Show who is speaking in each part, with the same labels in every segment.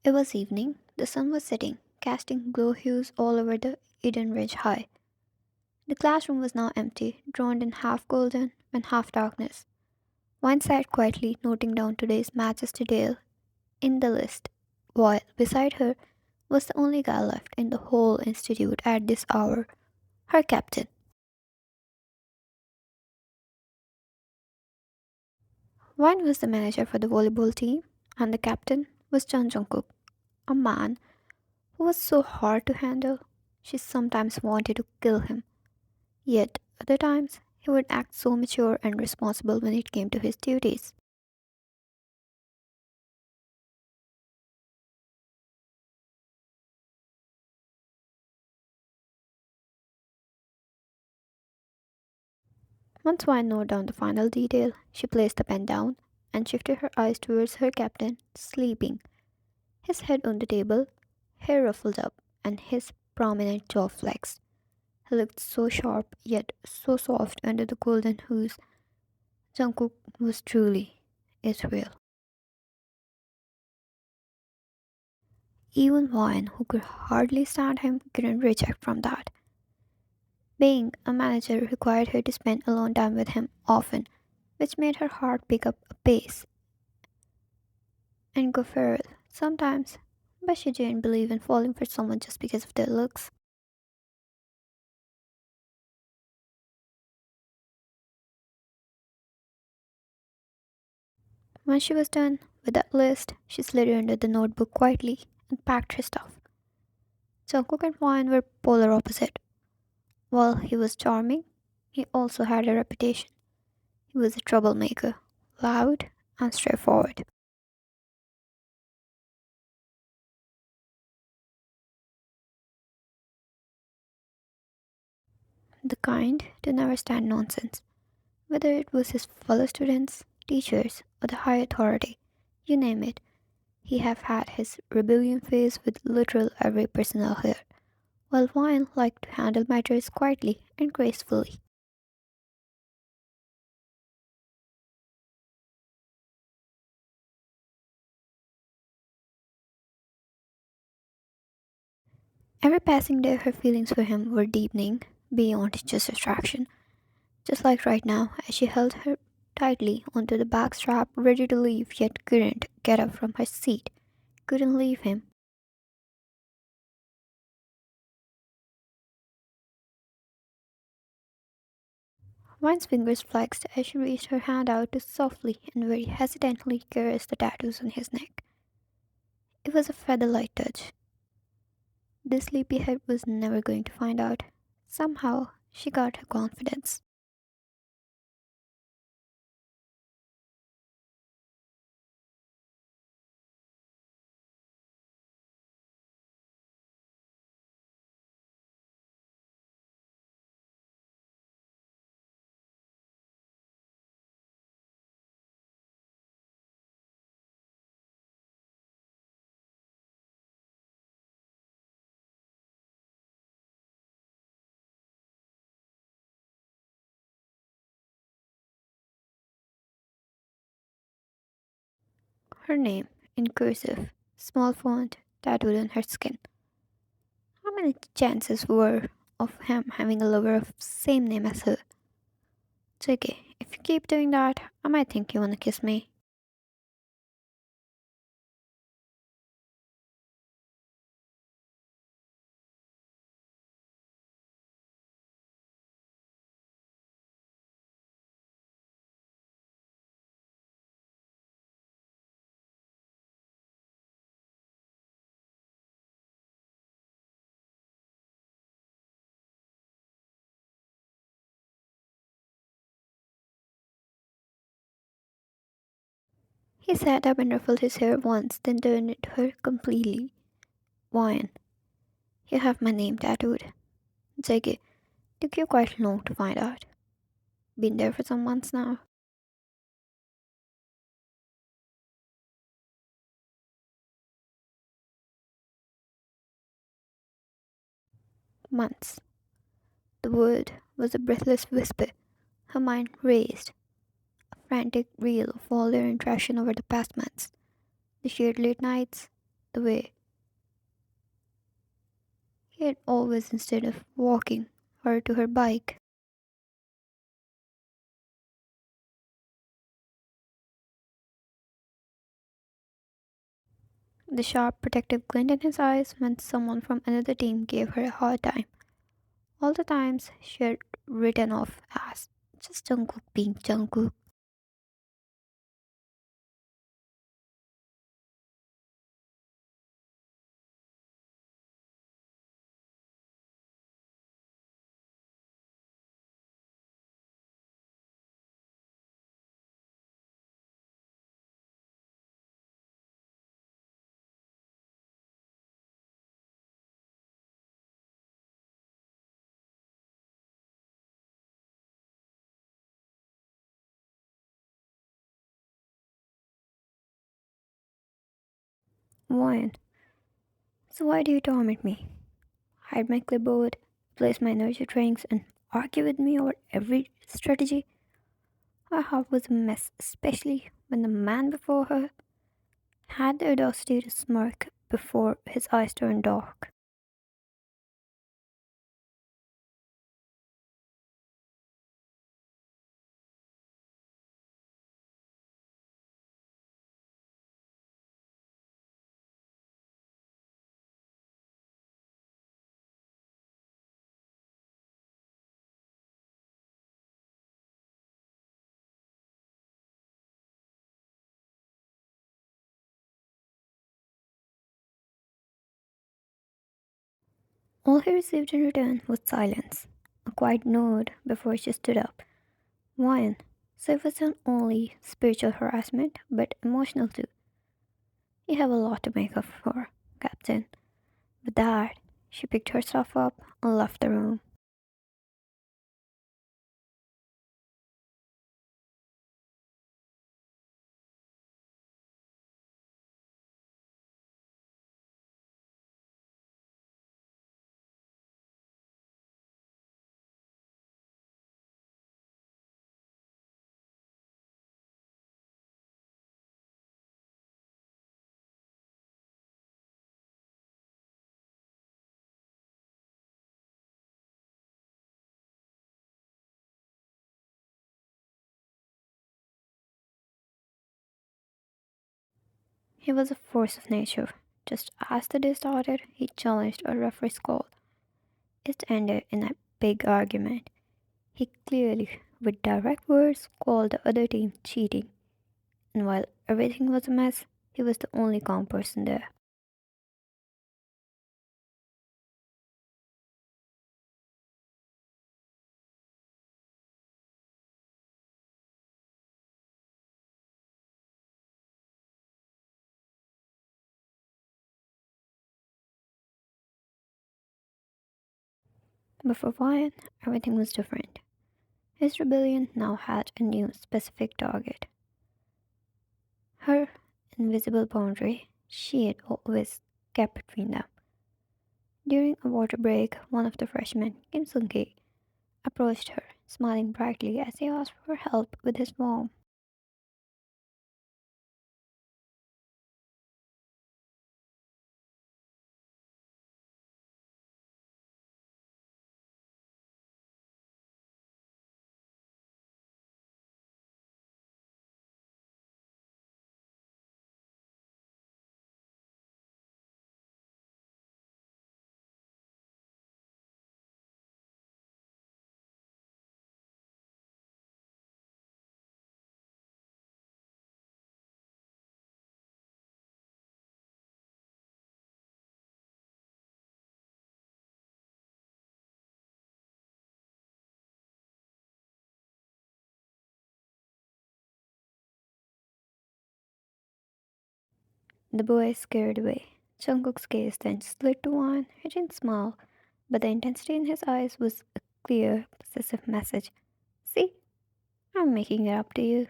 Speaker 1: It was evening. The sun was setting, casting glow hues all over the Eden Ridge High. The classroom was now empty, drowned in half golden and half darkness. One sat quietly noting down today's matches to Dale in the list, while beside her was the only guy left in the whole institute at this hour, her captain. One was the manager for the volleyball team, and the captain was Jungkook, a man who was so hard to handle. She sometimes wanted to kill him, yet other times he would act so mature and responsible when it came to his duties. Once Wine noted down the final detail, she placed the pen down and shifted her eyes towards her captain, sleeping, his head on the table, hair ruffled up, and his prominent jaw flexed. He looked so sharp, yet so soft under the golden hues. Jungkook was truly Israel. Even Wine, who could hardly stand him, couldn't reject from that. Being a manager required her to spend alone time with him often, which made her heart pick up a pace and go feral sometimes, but she didn't believe in falling for someone just because of their looks. When she was done with that list, she slid under the notebook quietly and packed her stuff. Jungkook and Wine were polar opposite. While he was charming, he also had a reputation. He was a troublemaker, loud and straightforward. The kind to never stand nonsense, whether it was his fellow students, teachers, or the high authority, you name it. He have had his rebellion phase with literal every personnel here, while Wine liked to handle matters quietly and gracefully. Every passing day, her feelings for him were deepening beyond just attraction, just like right now, as she held her tightly onto the back strap, ready to leave, yet couldn't get up from her seat, couldn't leave him. Wine's fingers flexed as she reached her hand out to softly and very hesitantly caress the tattoos on his neck. It was a feather-light touch. This sleepyhead was never going to find out. Somehow, she got her confidence. Her name, in cursive, small font, tattooed on her skin. How many chances were of him having a lover of same name as her? It's okay. If you keep doing that, I might think you wanna kiss me. He sat up and ruffled his hair once, then turned it to her completely. Wine, you have my name tattooed. It's okay. Took you quite long to find out. Been there for some months now. Months. The word was a breathless whisper. Her mind raced, a frantic reel of all their interaction over the past months. The shared late nights, the way he had always instead of walking her to her bike. The sharp protective glint in his eyes when someone from another team gave her a hard time. All the times she had written off as just Jungkook being Jungkook. One. So why do you torment me? Hide my clipboard, place my energy drinks, and argue with me over every strategy? Her heart was a mess, especially when the man before her had the audacity to smirk before his eyes turned dark. All he received in return was silence, a quiet nod before she stood up. One. So it wasn't only spiritual harassment, but emotional too. You have a lot to make up for, Captain. With that, she picked herself up and left the room. He was a force of nature. Just as the day started, he challenged a referee's call. It ended in a big argument. He clearly, with direct words, called the other team cheating, and while everything was a mess, he was the only calm person there. But for Ryan, everything was different. His rebellion now had a new specific target. Her invisible boundary she had always kept between them. During a water break, one of the freshmen, Kim Sung-ki, approached her, smiling brightly as he asked for help with his form. The boy scared away. Jungkook's gaze then slid to one. He didn't smile, but the intensity in his eyes was a clear, possessive message. See, I'm making it up to you.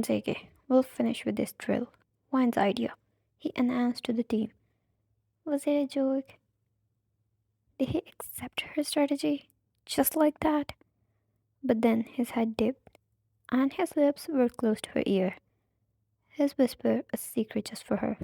Speaker 1: Zeke, we'll finish with this drill. Wine's idea, he announced to the team. Was it a joke? Did he accept her strategy? Just like that? But then his head dipped, and his lips were close to her ear. His whisper, a secret just for her.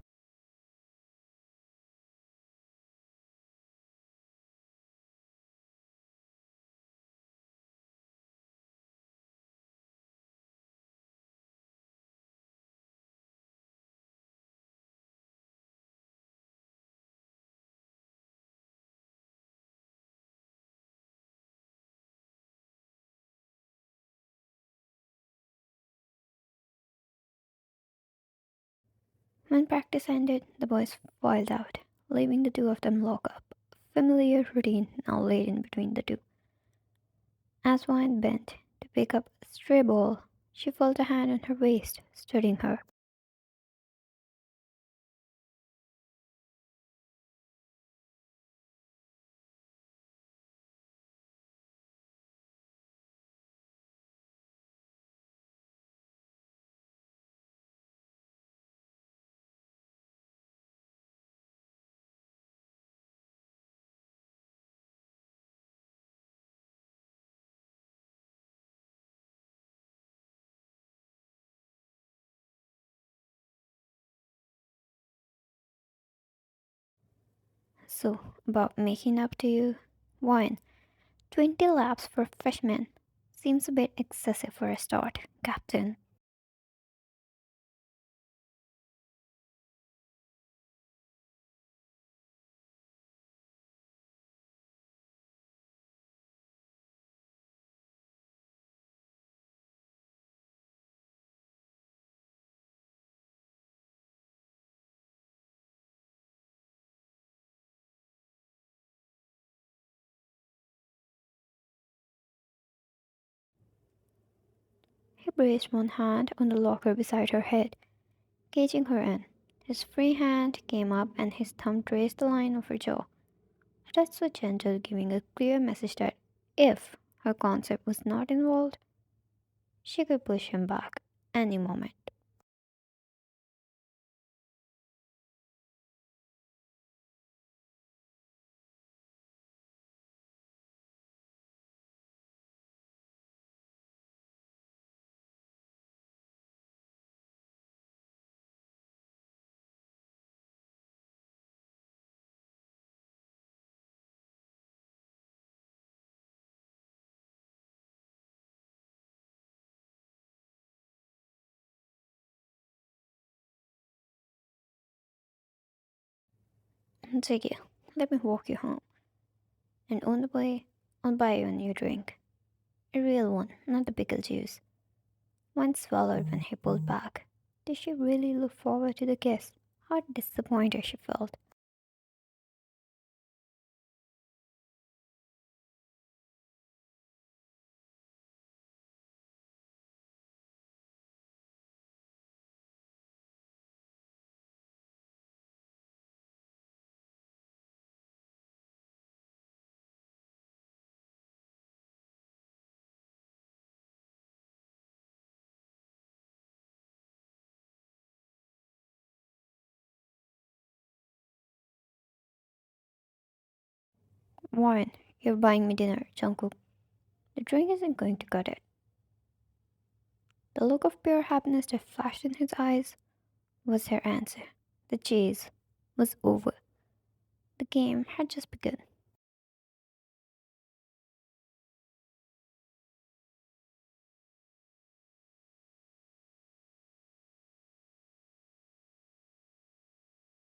Speaker 1: When practice ended, the boys filed out, leaving the two of them locked up. Familiar routine now laid in between the two. As Wine bent to pick up a stray ball, she felt a hand on her waist, studying her. So, about making up to you? Wine. 20 laps for freshmen. Seems a bit excessive for a start, Captain. He braced one hand on the locker beside her head, caging her in. His free hand came up and his thumb traced the line of her jaw. A touch so gentle, giving a clear message that if her concept was not involved, she could push him back any moment. Ziggy, let me walk you home. And on the way, I'll buy you a new drink. A real one, not the pickle juice. One swallowed when he pulled back. Did she really look forward to the kiss? How disappointed she felt. Warren, you're buying me dinner, Jungkook. The drink isn't going to cut it. The look of pure happiness that flashed in his eyes was her answer. The chase was over. The game had just begun.